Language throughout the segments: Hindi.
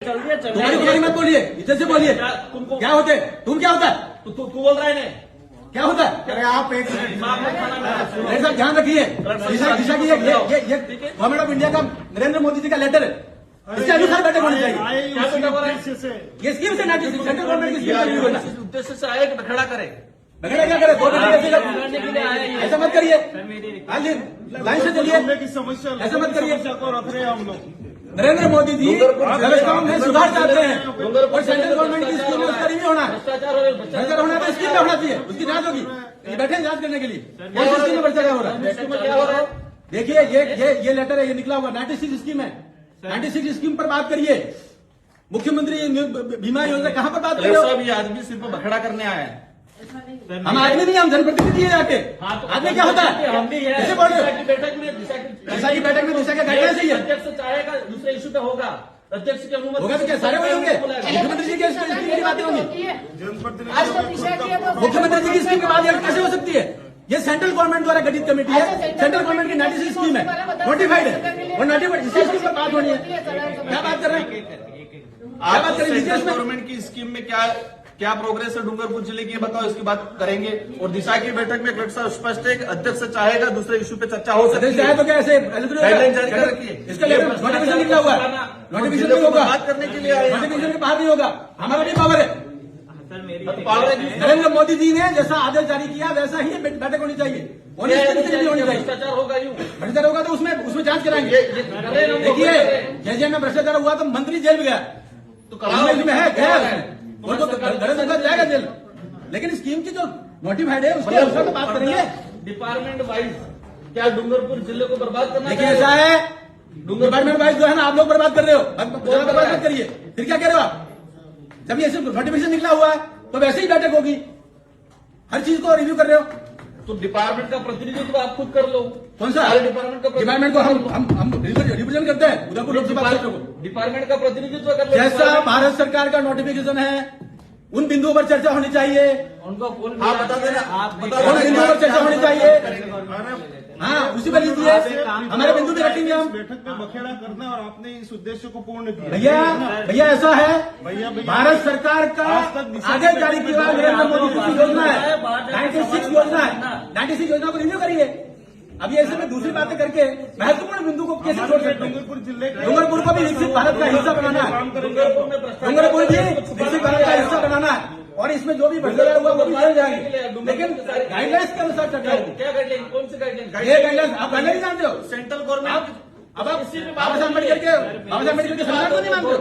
तुम्हारी मत बोलिए, इज्जत से बोलिए। क्या होते तुम, क्या होता है तू बोल रहा है क्या होता है? अरे आप एक साहब ध्यान रखिए, दिशा की ये गवर्नमेंट ऑफ इंडिया का नरेंद्र मोदी जी का लेटर है, इसके अनुसार बैठक होनी चाहिए। ये स्कीम से ना सेंट्रल गवर्नमेंट की स्कीम इस उद्देश्य से आए कि खड़ा करे। बगड़ा क्या करे, ऐसा मत करिए, लाइन से चलिए, की समस्या ऐसा मत करिए। को रख रहे हैं हम लोग। नरेंद्र मोदी जी व्यवस्थाओं में सुधार चाहते हैं और सेंट्रल गवर्नमेंट की स्कीम में उसका नहीं होना है। भ्रष्टाचार होना तो स्कीम में होना चाहिए, उसकी जांच होगी। ये बैठे हैं जांच करने के लिए, कौन सी स्कीम में भ्रष्टाचार हो रहा है? देखिए ये लेटर है, ये निकला हुआ 96 स्कीम है। 96 स्कीम पर बात करिए। मुख्यमंत्री बीमा योजना कहाँ पर बात करिए? सब ये आदमी सिर्फ बखड़ा करने आया है। हम आदमी नहीं, हम जनप्रतिनिधि है जाके। आदमी क्या होता है? कैसे बोल रहे हो? दिशा की बैठक में दिशा का गाइडलाइन चाहिए। अध्यक्ष चाहेगा दूसरे इशू पे होगा, अध्यक्ष की अनुमति होगा तो क्या सारे वही होंगे? मुख्यमंत्री जी की बातें होंगी, मुख्यमंत्री जी की स्कीम की बात कैसे हो सकती है? ये सेंट्रल गवर्नमेंट द्वारा गठित कमेटी है, सेंट्रल गवर्नमेंट की 96 स्कीम है, नोटिफाइड है और नोटिफाइड इसी स्कीम पर बात होनी है। क्या बात कर रहे हैं? आप सेंट्रल गवर्नमेंट की स्कीम में क्या प्रोग्रेस है डूंगरपुर जिले की, बताओ, इसकी बात करेंगे। और दिशा की बैठक में कलेक्टर साहब स्पष्ट है कि अध्यक्ष चाहेगा दूसरे इशू पे चर्चा हो सकती है। तो क्या ऐसे गाइडलाइन जारी कर रखी है, इसका नोटिफिकेशन निकला हुआ है, नोटिफिकेशन नहीं होगा, बात करने के लिए आए, नोटिफिकेशन के बाहर नहीं होगा। हमारा भी पावर है। नरेंद्र मोदी जी ने जैसा आदेश जारी किया वैसा ही बैठक होनी चाहिए, होनी चाहिए। भ्रष्टाचार होगा यूं, भ्रष्टाचार होगा तो उसमें जांच कराएंगे। देखिए जैसे में भ्रष्टाचार हुआ तो मंत्री जेल में गया, तो में है गया और तो घर जाएगा जेल। लेकिन स्कीम की जो नोटिफाइड है उसके अनुसार तो बात करेंगे। डिपार्टमेंट वाइज क्या डूंगरपुर जिले को बर्बाद करना? देखिए ऐसा है, डिपार्टमेंट वाइज जो है ना आप लोग बर्बाद कर रहे हो, बर्बाद मत करिए। फिर क्या कह रहे हो आप? जब ये नोटिफिकेशन निकला हुआ है तो वैसे ही बैठक होगी, हर चीज को रिव्यू कर रहे हो। तो डिपार्टमेंट का प्रतिनिधित्व आप खुद कर लो। कौन सा डिपार्टमेंट को हम रिप्रेजेंट करते हैं उदयपुर लोकसभा क्षेत्र को। डिपार्टमेंट का प्रतिनिधित्व कर लो। जैसा भारत सरकार का नोटिफिकेशन है उन बिंदुओं पर चर्चा होनी चाहिए, उनको आप बता देना, उन बिंदुओं पर चर्चा होनी चाहिए। हाँ उसी पर लीजिए, हमारे बिंदु भी रखेंगे हम। बैठक में बखेड़ा करना और आपने इस उद्देश्य को पूर्ण किया। भैया ऐसा है, भारत सरकार का आदेश जारी किया नरेंद्र मोदी जी की योजना है, 96 योजना है, 96 योजना को रिन्यू करिए। अभी ऐसे में दूसरी बातें करके महत्वपूर्ण बिंदु को कैसे छोड़ सकते हैं? डूंगरपुर जिले डूंगरपुर को भी विकसित भारत का हिस्सा बनाना है, डूंगरपुर भी विकसित भारत का हिस्सा बनाना है और इसमें जो भी भ्रष्टाचार हुआ वो भी जान जाएंगे, लेकिन गाइडलाइंस के अनुसार चर्चा होगी। क्या गाइडलाइन, कौन सी गाइडलाइन? ये गाइडलाइंस आप गाइडलाइन जानते हो? सेंट्रल गवर्नमेंट अब आप बाबा साहब अम्बेडकर के संविधान को नहीं मानते हो?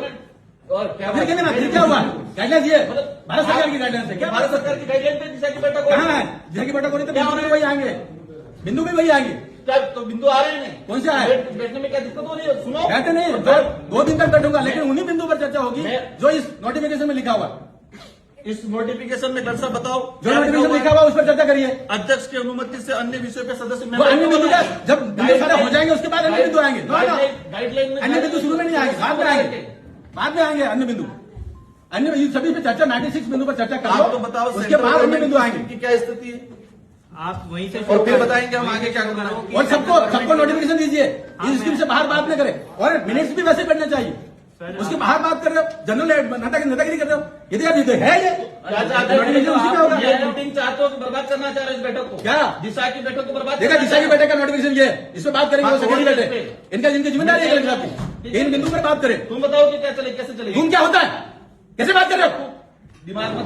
और क्या फिर क्या हुआ? गाइडलाइंस ये भारत सरकार की गाइडलाइंस है। क्या भारत सरकार की गाइडलाइन पे दिशा की बैठक कहाँ है? दिशा की बैठक हो रही तो बिंदु भी वही आएंगे, बिंदु भी वही आएंगे। क्या तो बिंदु आ रहे हैं? कौन से आए? बैठने में क्या दिक्कत हो रही है? सुनो, कहते नहीं, 2 दिन तक बैठूंगा, लेकिन उन्हीं बिंदु पर चर्चा होगी जो इस नोटिफिकेशन में लिखा हुआ। इस नोटिफिकेशन में कल साहब बताओ जो नोटिफिकेशन लिखा हुआ उस पर चर्चा करिए। अध्यक्ष की अनुमति से अन्य विषयों पे सदस्य वो अन्य बिंदु का जब बिंदु सारे हो जाएंगे उसके बाद अन्य बिंदु आएंगे। गाइडलाइन में अन्य बिंदु शुरू में नहीं आएंगे, बाद में आएंगे अन्य बिंदु। अन्य सभी पे चर्चा 96 बिंदु पर चर्चा आप तो करो, बताओ उसके बाद अन्य बिंदु आएंगे। की क्या स्थिति है, आप वहीं से और फिर बताएंगे हम आगे क्या करना है। और सबको नोटिफिकेशन दीजिए, इस स्कीम से बाहर बात न करें और मिनट्स भी वैसे करना चाहिए। उसके बाहर बात कर रहे हो, जनरल नेतागिरी कर रहे हो, यदि आप है ये नोटिफिकेशन उसी में होगा। मीटिंग चाहते हो तो बर्बाद करना चाह रहे हो इस बैठक को? क्या दिशा की बैठक को बर्बाद? देखा, दिशा की बैठक का नोटिफिकेशन ये, इस पर बात करेंगे, वो सेकेंडरी बैठक इनका, जिनकी जिम्मेदारी है कलेक्टर की, इन बिंदु पर बात करें। तुम बताओ कि क्या चले, कैसे चलेगी? तुम क्या होता है, कैसे बात कर रहे हो? दिमाग मत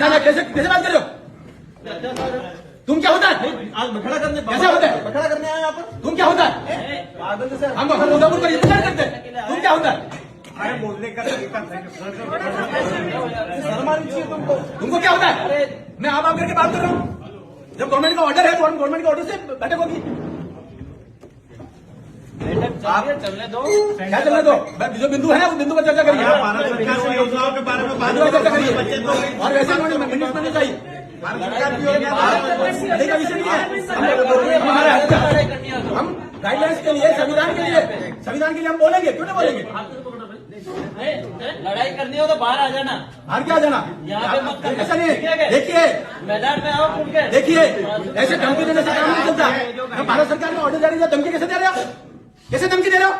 खाना, कैसे बात कर रहे हो? तुम क्या होता है? आज बखड़ा करने, कैसे होता है? बखड़ा करने आए यहाँ पर? तुम क्या होता है? हम उदयपुर का इंतजार करते हैं, तुम क्या होता है? अरे बोलने का तरीका तुमको क्या होता है? मैं आप करके बात कर रहा हूँ। जब गवर्नमेंट का ऑर्डर है तो गवर्नमेंट के ऑर्डर से बैठक होगी। आप चलने दो, क्या चलने दो? जो बिंदु है उस बिंदु पर चर्चा करिए, भारत सरकार की योजनाओं के बारे में बात चर्चा करिए और वैसे मिनट में चाहिए। भारत सरकार की योजना का विषय नहीं है, हमारा हक है। हम गाइडलाइंस के लिए, संविधान के लिए हम बोलेंगे, क्यों नहीं बोलेंगे? लड़ाई करनी हो तो बाहर आ जाना, बाहर क्या जाना? यहाँ पे मत करना। ऐसा नहीं, देखिए मैदान में आओ खुल के। देखिए, ऐसे धमकी देने से काम नहीं चलता। भारत सरकार ने ऑर्डर जारी किया, धमकी कैसे दे रहे हो? कैसे धमकी दे रहे हो?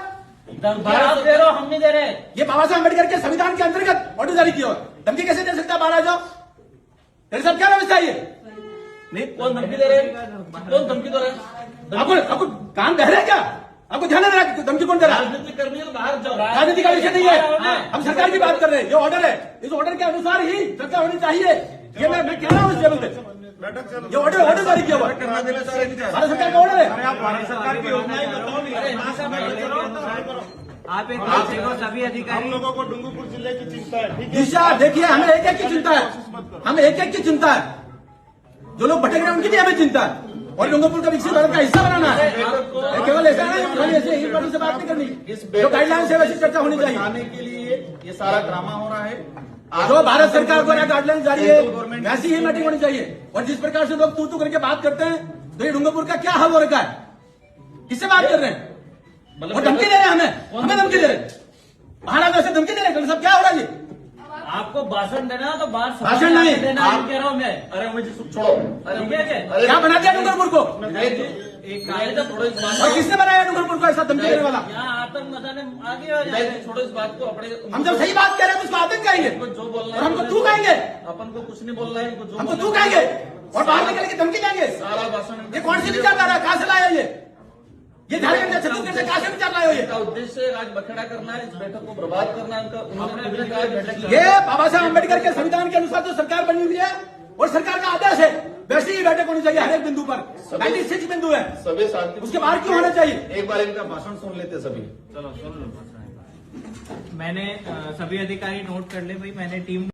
धमकी आप दे रहे हो, हम नहीं दे रहे। ये बाबा साहब अम्बेडकर के संविधान के अंतर्गत ऑर्डर जारी किया हुआ है। धमकी कैसे दे सकता है? बाहर आ जाओ। तेरे साहब क्या व्यवस्था है ये? नहीं, कौन धमकी दे रहे हैं? कौन धमकी दे रहे हैं? आपको कान बह रहे हैं क्या? आपको ध्यान नहीं रहा धमकी कौन दे रहा है? राजनीति करनी है तो बाहर जाओ। राजनीति का विषय नहीं है, हम सरकार की बात कर रहे हैं। ये ऑर्डर है, इस ऑर्डर के अनुसार ही चर्चा होनी चाहिए। ये मैं कह रहा हूँ इस टेबल पे, ये ऑर्डर जारी किया हुआ है। करना देना चाह रहे हैं। भारत सरकार का ऑर्डर है। अरे आप भारत सरकार की योजनाएं बताओ नहीं। आप एक बात देखो, सभी हम अधिकारी लोगों को डूंगरपुर जिले की चिंता है, ठीक है? दिशा देखिए, हमें एक एक की चिंता है, हमें एक एक की चिंता है। जो लोग भटक रहे हैं उनकी भी हमें चिंता है, और डूंगरपुर का विकसित भारत का हिस्सा बनाना है। केवल ऐसा नहीं, खाली ऐसे ही पार्टी से बात नहीं करनी। जो गाइडलाइंस है वैसी चर्चा होनी चाहिए। आने के लिए ये सारा ड्रामा हो रहा है। जो भारत सरकार द्वारा गाइडलाइन जारी है वैसी ही मीटिंग होनी चाहिए। और जिस प्रकार से लोग तू करके बात करते हैं, तो ये डूंगरपुर का क्या हल हो रखा है? किससे बात कर रहे हैं? और धमकी दे रहे हैं हमें धमकी दे रहे हैं। महाराज ऐसे धमकी दे रहे हैं। सब क्या हो रहा है ये? आपको भाषण देना है तो बाहर भाषण नहीं, देना आप- है, कह रहा हूँ मैं। अरे मुझे छोड़ो। ठीक है क्या? क्या बना दिया डूंगरपुर को? एक थोड़ा इस बात और किसने बनाया डूंगरपुर को ऐसा धमकी देने वाला? यहाँ आतंक मचाने आगे हो जाए। छोड़ो इस बात को। अपने हम जब सही बात कह रहे हैं तो उसको आतंक कहेंगे, जो बोलना और है हमको तू कहेंगे, अपन को कुछ नहीं बोलना है। इनको जो हमको बोलना तू है, कहेंगे और बाहर निकल के धमकी देंगे। सारा भाषण ये कौन सी विचारधारा है? कहां से लाया ये झारखंड से छत्तीसगढ़ से कहां से विचार लाए हो ये? का उद्देश्य आज बखेड़ा करना है, इस बैठक को बर्बाद करना है। उन्होंने भी कहा बैठक ये बाबा साहब अम्बेडकर के संविधान के अनुसार जो सरकार बनी हुई है और सरकार का आदेश है, वैसी ही बैठक होनी चाहिए हर एक बिंदु पर। 96 बिंदु है, सभी साथी उसके बाहर क्यों होना चाहिए? एक बार इनका भाषण सुन लेते सभी। मैंने सभी अधिकारी नोट कर ले भाई। मैंने टीम